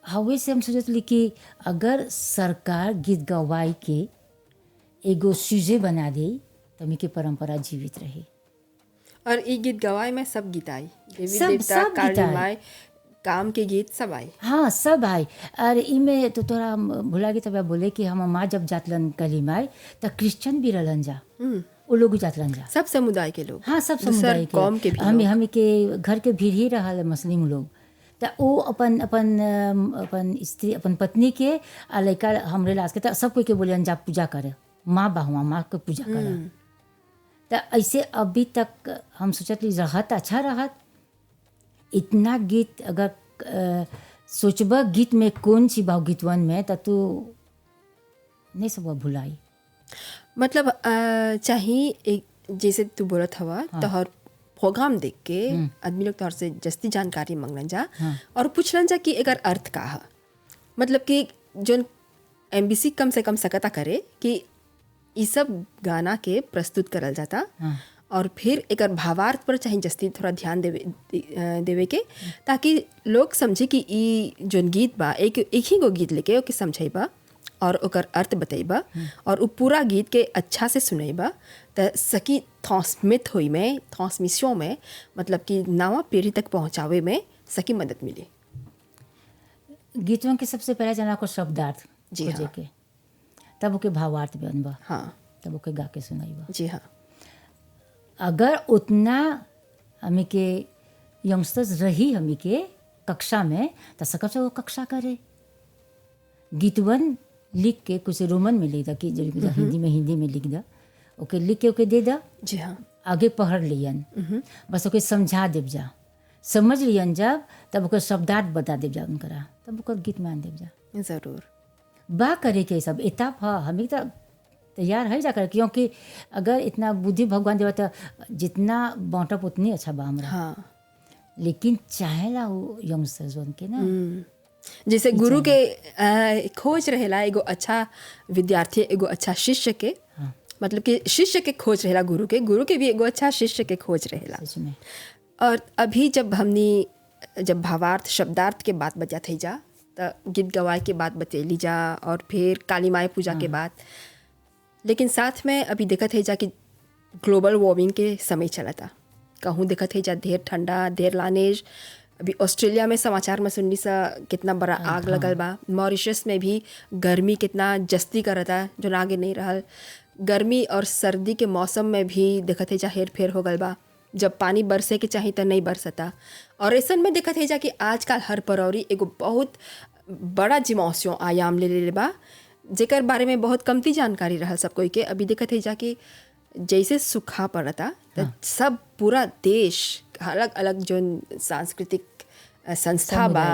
हवे से हम सोचत ली कि अगर सरकार गीत गवाई के एगो सुजे बना दे तो हमी के परंपरा जीवित रहे। और ये गीत गवाए में सब गीत आई, देवी सब देवता गीत काली आई। माई काम के गीत सब आए। हाँ सब आई। और इमें तो थोड़ा भुला गई तब बोले कि हम माँ जब जातलन कली माई तो क्रिश्चियन भी रहलन जा, वो लोग भी जातलन जा। सब समुदाय के लोग, हाँ सब दूसर समुदाय कौम के भी हम लोग। हम के घर के भीड़ ही रहा मुस्लिम लोग, तो वो अपन अपन अपन स्त्री अपन पत्नी के आ लड़का हमरे लाज के तो सब कोई के बोले जा पूजा करे, माँ बाहुआ माँ के पूजा करे। तो ऐसे अभी तक हम सोचत ली रहत अच्छा रहत। इतना गीत अगर सोचबा गीत में कौन सी भाव गीतवन में तो तू नहीं सब भुलाई। मतलब चाहे एक जैसे तू बोलत हवा तोहर प्रोग्राम देख के आदमी लोग तोहर से जस्ती जानकारी मांगलन जा और पूछलन जा कि एकर अर्थ का है। मतलब कि जो एमबीसी कम से कम सकता करे कि ये सब गाना के प्रस्तुत करल जाता और फिर एकर भावार्थ पर चाहे जस्ती थोड़ा ध्यान देवे के, ताकि लोग समझे कि ई जोन गीत बा एक ही गो गीत लेके ओके समझेबा और ओकर अर्थ बतेबा और वो पूरा गीत के अच्छा से सुनेबा तो सकी ट्रांसमिशन में मतलब कि नवा पीढ़ी तक पहुँचावे में सकी मदद मिली। गीतों के सबसे पहले जना को शब्दार्थ जी खोजे हाँ। के, तब ओके भावार्थ बनबा, हाँ तब ओके गा के सुनाइबा। जी हाँ। अगर उतना हमी के यंगस्टर्स रही हमी के कक्षा में तो सकब से वो कक्षा करे, गीतवन लिख के कुछ रोमन में लिख दा कि जो हिंदी में लिख दा, ओके लिख के ओके दे दा, जी हाँ। आगे पढ़ लियन, बस ओके समझा देव जा, समझ लियन जब तब ओकर शब्दार्थ बता देव जा उनकरा, तब ओकर गीत मान देव जा। ज़रूर बा करे के सब एताप हाँ हमें तो तैयार है जाकर, क्योंकि अगर इतना बुद्धि भगवान देवा तो जितना बाँटब उतनी अच्छा बा हमरा। हाँ। लेकिन चाहेला वो यंगस्टर्स के ना जैसे गुरु के खोज रहेला एगो अच्छा विद्यार्थी, एगो अच्छा शिष्य के, मतलब कि शिष्य के खोज रहेला गुरु के भी एगो अच्छा शिष्य के खोज रहेला। सच में। और अभी जब भावार्थ शब्दार्थ के बात बचा थी जा तो गीत गवाए के बात बतेली जा और फिर काली माई पूजा के बात, लेकिन साथ में अभी देखत है जा कि ग्लोबल वार्मिंग के समय चला था। कहूँ देखत है जा ढेर ठंडा ढेर लानेज। अभी ऑस्ट्रेलिया में समाचार में सुननी सा कितना बड़ा आग लगल बा। मॉरिशस में भी गर्मी कितना जस्ती करता जो आगे नहीं रहल। गर्मी और सर्दी के मौसम में भी देखत है जा हेर फेर हो गल बा, जब पानी बरसे के चाहिए तो नहीं बरसता। और ऐसा में देखत है जा कि आजकल हर परौरी एगो बहुत बड़ा जिमोसियों आयाम ले बा, जेकर बारे में बहुत कमती जानकारी रहल सब कोई के। अभी देखत है जा कि जैसे सूखा पड़ता तो सब पूरा देश अलग अलग जो सांस्कृतिक संस्था बा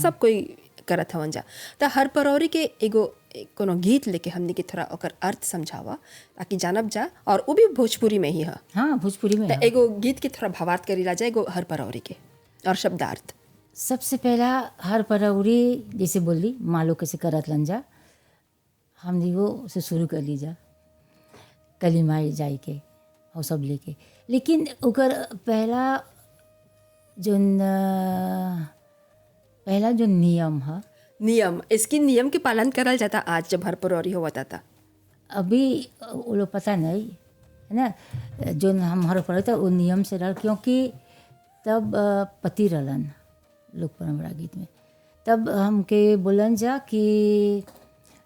सब कोई करत हवन जा। तो हर परौरी के एगो कोनो गीत लेके हमने के थोड़ा ओकर अर्थ समझावा ताकि जानब जा, और वो भी भोजपुरी में ही है। हाँ भोजपुरी में तो एगो गीत के थोड़ा भावार्थ करी ला जाए एगो हर परौरी के और शब्दार्थ। सबसे पहला हर परौरी जैसे बोली मालो कैसे करत लन जा, हमने वो से शुरू कर ली जा कलीमाई जाए के और सब लेके। लेकिन ओकर पहला जो नियम है, नियम इसकी नियम के पालन करल जाता आज जब हर परौरी होता था। अभी वो लोग पता नहीं है ना, जो हम हर पढ़े था वो नियम से रह, क्योंकि तब पति रहलन लोक परंपरा गीत में। तब हमके बोलन जा कि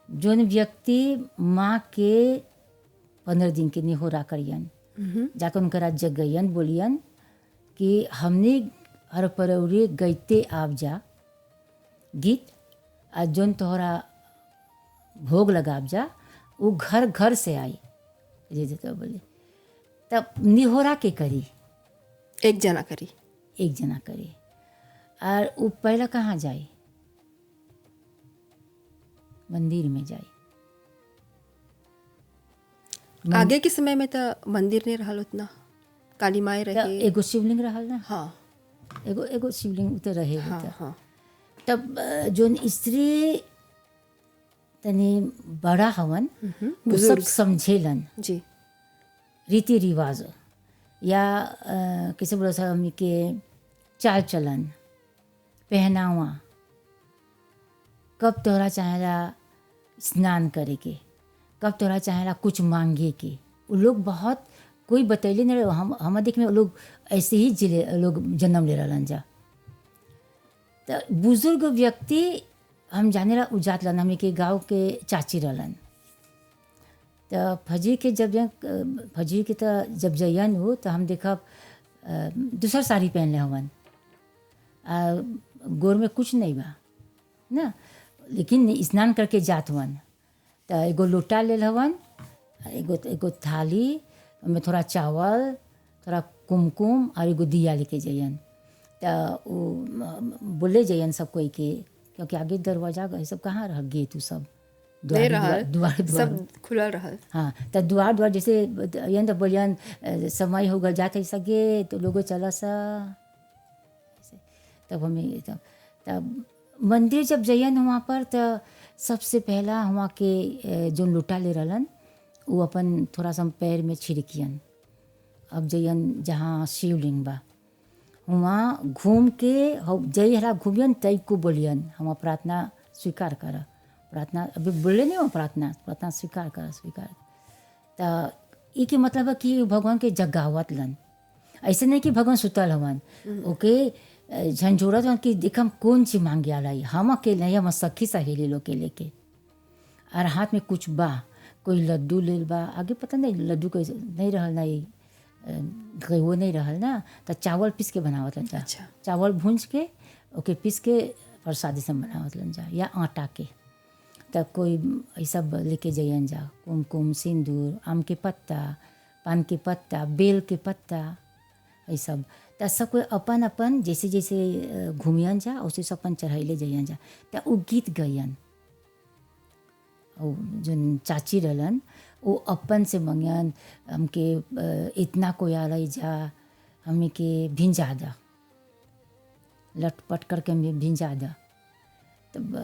जोन व्यक्ति माँ के 15 दिन के निहोरा करियन जाकर उनकरा जगयन बोलियन कि हमने हर परौरी गईते आप जा गीत आ जोन तोहरा भोग लगाब जा वो घर घर से आई जे तो बोले। तब निहोरा के करी एक जना करी और वो पहला कहाँ जाए, मंदिर में जाए। आगे के समय में तो मंदिर नहीं रहल उतना। काली माई त रहे। एगो शिवलिंग रहल ना, हाँ एगो एगो शिवलिंग उतर रहे हाँ त हाँ तब जोन स्त्री तनी बड़ा हवन वो सब बुजुर्ग। समझेलन जी रीति रिवाज या कैसे बोला सा हमनी के चाल चलन पहनावा, कब तोहरा चाहेला स्नान करे के, कब तोहरा चाहेला कुछ मांगे के। वो लोग बहुत कोई बतैले नहीं रहे, हम देख में वो लोग ऐसे ही जिले लोग जन्म ले रहलन जा। तो बुजुर्ग व्यक्ति हम जाने ला उजात रहन, हमनी के गाँव के चाची रहलन। तो फजी के फजी के तो जब जयन हो तो हम देखब दूसर साड़ी पहन ले हवन, गोर में कुछ नहीं बा ना, लेकिन स्नान करके जात हवन। तो एगो लोटा ले हवन, एगो थाली में थोड़ा चावल, थोड़ा कुमकुम और एगो दिया लेके जयन। तो वो बोले जयन सब कोई के, क्योंकि आगे दरवाजा ये सब कहाँ रह गेट उ सब नहीं रहल, द्वार सब खुलल रहल। हाँ तो द्वार जैसे यन तो बोलियन समय हो गल जाते सगे तो लोगो चला सा ऐसे। तब हमें तब मंदिर जब जयन वहाँ पर तो सबसे पहला वहाँ के जो लुटा ले रहलन वो अपन थोड़ा सा पैर में छिड़कियन। अब जयन जहाँ शिवलिंग बा वहाँ घूम के जय हरा घूमियन तब को बोलियन हम प्रार्थना स्वीकार कर, प्रार्थना अभी बोले नहीं हो, प्रार्थना स्वीकार कर स्वीकार। तो ये मतलब है कि भगवान के जगावत लन, ऐसे नहीं कि भगवान सुतल हवन ओके झंझोरत हवन कि देखम कौन सी मांगे आ रही हम अकेले नहीं, हम सखी सहेली लोग के लेके और हाथ में कुछ बा, कोई लड्डू ले बा, आगे पता नहीं लड्डू कैसे नहीं रहल ना, वो नहीं रहल ना। तो चावल पीस के बनावत लन जा, अच्छा। चावल भूंज के ओके पीस के प्रसादी से बनावत लन जा या आटा के। तब कोई ये सब लेके जयन जा, कुमकुम सिंदूर, आम के पत्ता, पान के पत्ता, बेल के पत्ता, ये सब। तो सब कोई अपन अपन जैसे जैसे घूमियन जा उसे सब अपन चढ़ैले जयन जा। तो वो गीत गयन, जो चाची रहलन वो अपन से मंगन हमके इतना कोई आ रही जा, हमें के भिंजा दा, लटपट करके हमें भिंजा दा। तब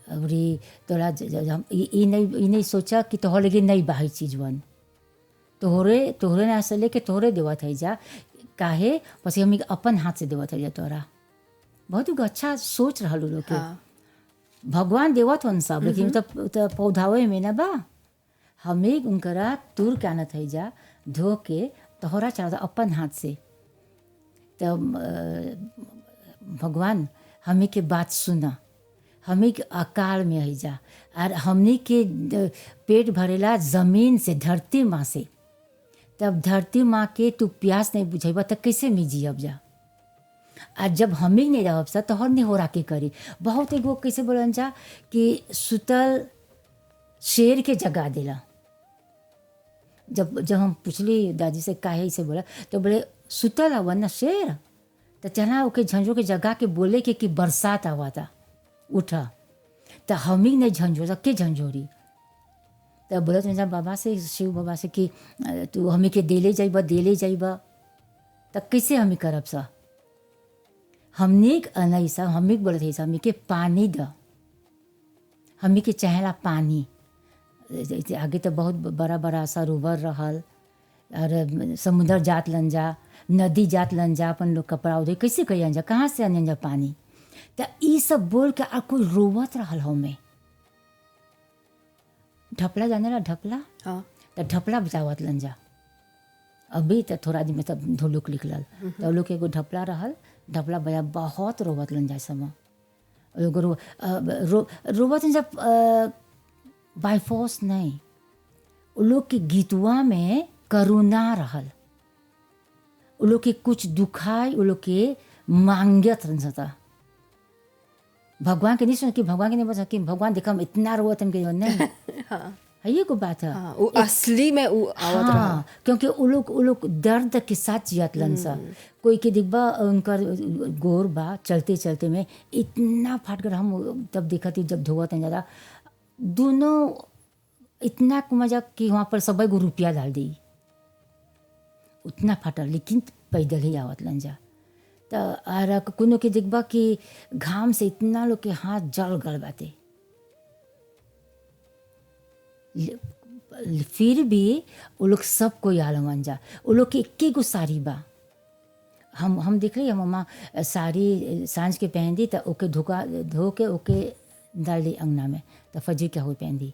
अबरी तोरा हम ये नहीं सोचा कि तोहर लगे नहीं बाही चीज वन तोहरे ना से लेके तोहरे देवत है जा, काहे पसी हम अपन हाथ से देवत है जा तोरा। बहुत अच्छा सोच रहा लोग के। हाँ भगवान देवत हन सब, लेकिन तो पौधावे में ना बा, हमें उनकरा तुर के आनत है जा धो के तोहरा चढ़ा अपन हाथ से। तब भगवान हमें के बात सुना, हमें के अकाल में है जा, और हमने के पेट भरेला जमीन से धरती माँ से। तब धरती माँ के तू प्यास नहीं बुझेबा तो कैसे में जियब जा। आज जब हमें नहीं रहब सा तो हर नहीं हो रहा के करी। बहुत एगो कैसे बोलन जा कि सुतल शेर के जगा देला। जब हम पूछली दादी से काहे से बोला तो बोले सुतल हवन ना शेर, तो चला ओके झंझो के जगा के बोले कि बरसात आवा था उठा। तो हम ही नहीं झंझोरा के झंझोरी। तो बोला तो बाबा से शिव बाबा से कि तू हमें के देले जाइबा तो कैसे हमें करब सा। हमने नहीं सा हमें बोले थे हमें के पानी द, हमें के चाहेला पानी। आगे तो बहुत बड़ा बड़ा सरोवर रहल और समुद्र जात लन जा, नदी जात लन जा, अपन लोग कपड़ा उधर कैसे कहियन जा, कहाँ से आने जा पानी। तो ये सब बोल के और कोई रोवत रहल हमें। ढपला जाने ला ढपला, हाँ तो ढपला बचावत लन जा। अभी तो थोड़ा दिन में तब धुलुक निकलल तो लोग एगो ढपला रहल, ढपला बजा बहुत रोवत लन जा समय लोग रोवत जब बाय फोर्स नहीं, वो लोग के गीतवा में करुणा रहल, वो लोग के कुछ दुखाई वो लोग के मांगत रहता। भगवान के नहीं सुन कि भगवान के नहीं बता कि भगवान देखा हम इतना रोवत हम के नहीं हाँ है ये को बात है। हाँ वो असली में वो आवत रहा। हाँ क्योंकि वो लोग दर्द के साथ जियत लन सा। कोई के दिखबा उनकर गोर बा चलते चलते में इतना फाट कर हम तब देखा थी जब धोवत हैं ज़्यादा दोनों इतना मजा कि वहाँ पर सब को रुपया डाल दी। उतना फाटल लेकिन पैदल ही आवत लन जा। तो और कोनो के देखबा कि घाम से इतना लोग के हाथ जल गल बाटे, फिर भी वो लोग सब कोई आलमन जा। वो लोग के एक गो साड़ी बा। हम देख रही मम्मा साड़ी सांझ के पहन दी तो ओके धो के ओके डाल दी अंगना में, तो फजर क्या हो पहन दी।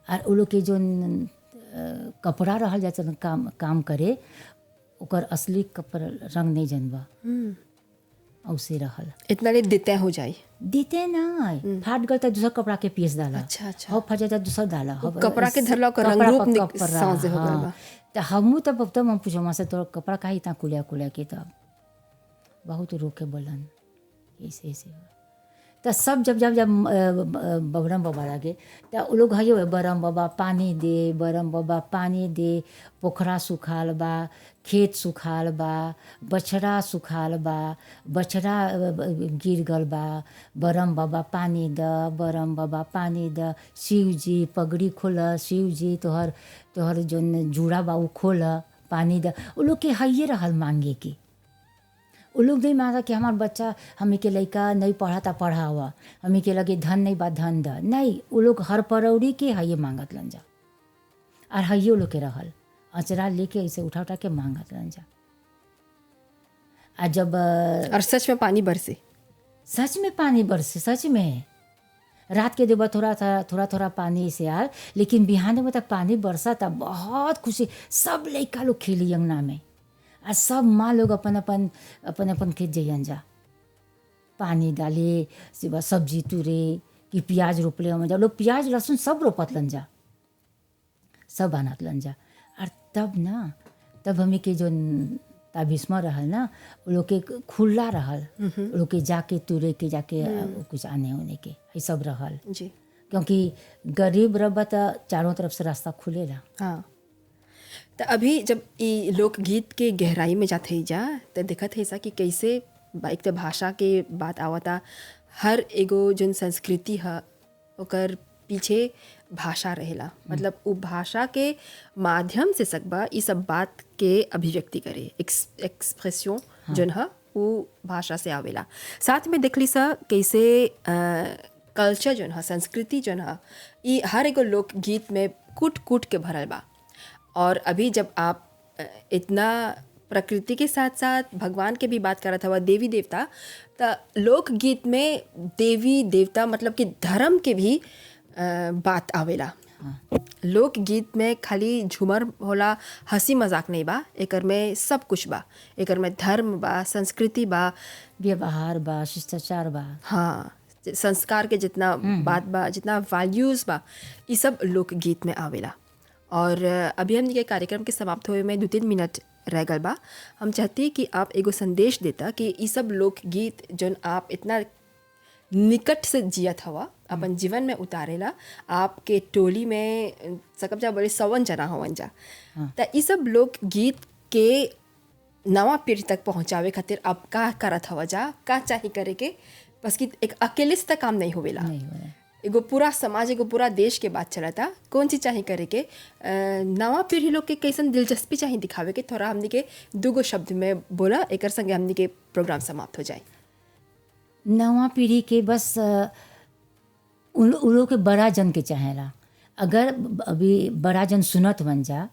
और वो लोग के जो कपड़ा रहल जाता काम करे ओकर असली कपड़ा रंग नहीं जनबा, औसे रहल। इतना ले देते हो जाए देते ना फाट गल तो दूसरा कपड़ा के पीस डाला। अच्छा अच्छा। हो फट जाता दूसरा डाला। कपड़ा के धरला ओकर रंग रूप साँझे हो गल बा। तो हमू तब हम पूछो माँ से तो कपड़ा काहे इतना कुलिया कुलिया के, तब बहुत रोके बोलन ऐसे ऐसे। तो सब जब बबरम बाबा लगे तो वो लोग है बरम बाबा पानी दे, बरम बाबा पानी दे, पोखरा सुखाल बा, खेत सुखाल बा, बछड़ा सुखाल बा, बछड़ा गिर गल बा, बरम बाबा पानी द, बरम बाबा पानी द, शिव जी पगड़ी खोल, शिव जी तोहर जो जूड़ा बा वो खोल पानी द। वो लोग के है रहल मांगे की। वो लोग नहीं मांगा कि हमार बच्चा हमें के लड़का नहीं पढ़ा था पढ़ा हुआ, हमें के लगे धन नहीं बा धन द, नहीं। वो लोग हर परौड़ी के है मांगत लन जा। और है वो लोग के रहल अचरा लेके ऐसे उठा उठा के मांगत लन जा। और जब और सच में पानी बरसे, सच में पानी बरसे, सच में रात के देबा थोड़ा पानी से आल, लेकिन बिहान में तक पानी बरसा था। बहुत खुशी, सब लड़का लोग खेली अंगना में और सब माँ लोग अपन खेत जइयन जा, पानी डाले सिवा सब्जी तुरे कि प्याज रोपले हम जा। लोग प्याज लहसुन सब रोपत लन जा, सब आनत लन जा। और तब हमें के जो ताबिस्मा रहल ना, वो लोग के खुला रहल, वो लोग के जाके तुरे के जाके कुछ आने होने के ये सब रहल जी। क्योंकि गरीब रबा तो चारों तरफ से रास्ता खुलेला। हाँ, तो अभी जब ये लोकगीत के गहराई में जाते ही जा तो देखत है ऐसा कि कैसे एक तो भाषा के बात आवता, हर एगो जन संस्कृति है ओकर पीछे भाषा रहेला। मतलब वो भाषा के माध्यम से सकबा ये सब बात के अभिव्यक्ति करे, एक्सप्रेशन जन है वो भाषा से आवेला। साथ में देख ली सा कैसे कल्चर जन है, संस्कृति जन है, ये हर एगो लोकगीत में कूट कूट के भरल बा। और अभी जब आप इतना प्रकृति के साथ साथ भगवान के भी बात करत हवा, देवी देवता, तो लोकगीत में देवी देवता मतलब कि धर्म के भी बात आवेला। लोकगीत में खाली झूमर होला, हंसी मजाक नहीं बा, एकर में सब कुछ बा। एकर में धर्म बा, संस्कृति बा, व्यवहार बा, शिष्टाचार बा। हाँ, संस्कार के जितना बात बा, जितना वैल्यूज़ बा, ये सब लोकगीत में आवेला। और अभी हमने के कार्यक्रम के समाप्त हुए में 2-3 मिनट रह गल बा। हम चाहती कि आप एगो संदेश देता कि ये सब लोकगीत जन आप इतना निकट से जियत हवा अपन जीवन में उतारेला, आपके टोली में सकब जा बड़े 100 जना हवन जा, तो ये सब लोकगीत के नवा पीढ़ी तक पहुँचावे खातिर आप का करत हवा जा, का चाही करे के? बस कि एक अकेले से काम नहीं होवेला, एगो पूरा समाज, एगो पूरा देश के बात चलता। कौन चीज़ चाही करे के? नवा पीढ़ी लोग के कैसन दिलचस्पी चाही दिखावे के? थोड़ा हमनी के 2 शब्द में बोला, एकर संगे हमनी के प्रोग्राम समाप्त हो जाए। नवा पीढ़ी के बस उन लोग के बड़ा जन के चाहेला। अगर अभी बड़ा जन सुनत बन जा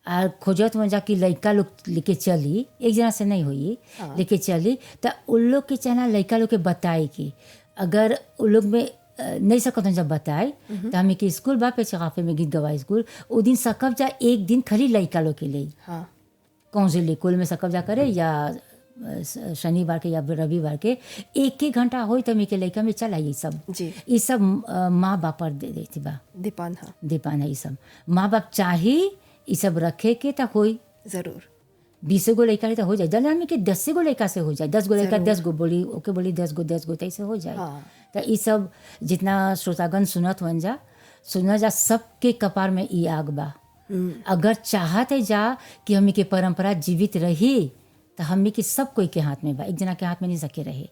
और खोजत बन जा कि लड़का लोग लेके चली, एक जना से नहीं हुई, लेके चली, तो उन लोग के चाहना लड़का लोग के बताए कि अगर उन लोग में नहीं सकत जब बताए तो हमें के स्कूल बा पे चकाफे में गीत गवाई स्कूल वो दिन सकब जा एक दिन खाली लड़का लोग के लिए। हाँ, कौन से लेकुल में सकब जा करे या शनिवार के या रविवार के 1 घंटा हो तो हमें के लड़का में चला ये सब जी। ये सब माँ बाप पर दे देती बा, दीपान। हाँ, दीपान है। ये सब माँ बाप चाहे ये सब रखे के तो होई ज़रूर। 20 गो लड़का तो हो जाए, जल्द में कि 10 गो लड़का से हो जाए, 10 गो लड़का 10 गो बोली ओके बोली 10 गो तैसे हो जाए। तो ये सब जितना श्रोतागण सुनत बन जा सुना जा, सबके कपार में ये आग बा। अगर चाहते जा कि हमें के परंपरा जीवित रही तो हमें के सब कोई के हाथ में बा, एक जना के हाथ में नहीं सके रहे।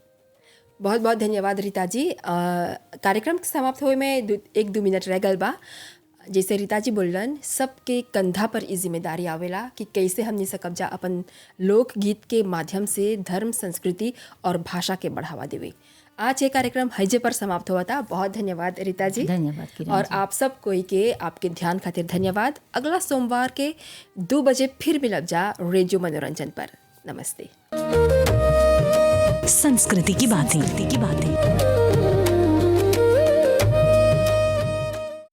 बहुत बहुत धन्यवाद रीता जी। कार्यक्रम के समाप्त हुए में 1-2 मिनट रह गल बा। जैसे रीता जी बोलन, सबके कंधा पर ई जिम्मेदारी आवेला कि कैसे हमनी सकब जा अपन लोकगीत के माध्यम से धर्म, संस्कृति और भाषा के बढ़ावा देवे। आज ये कार्यक्रम हैजे पर समाप्त हुआ था। बहुत धन्यवाद रीता जी। धन्यवाद किरण और जी। आप सब कोई के आपके ध्यान खातिर धन्यवाद। अगला सोमवार के 2 बजे फिर मिलब जा रेडियो मनोरंजन पर। नमस्ते। संस्कृति की बातें।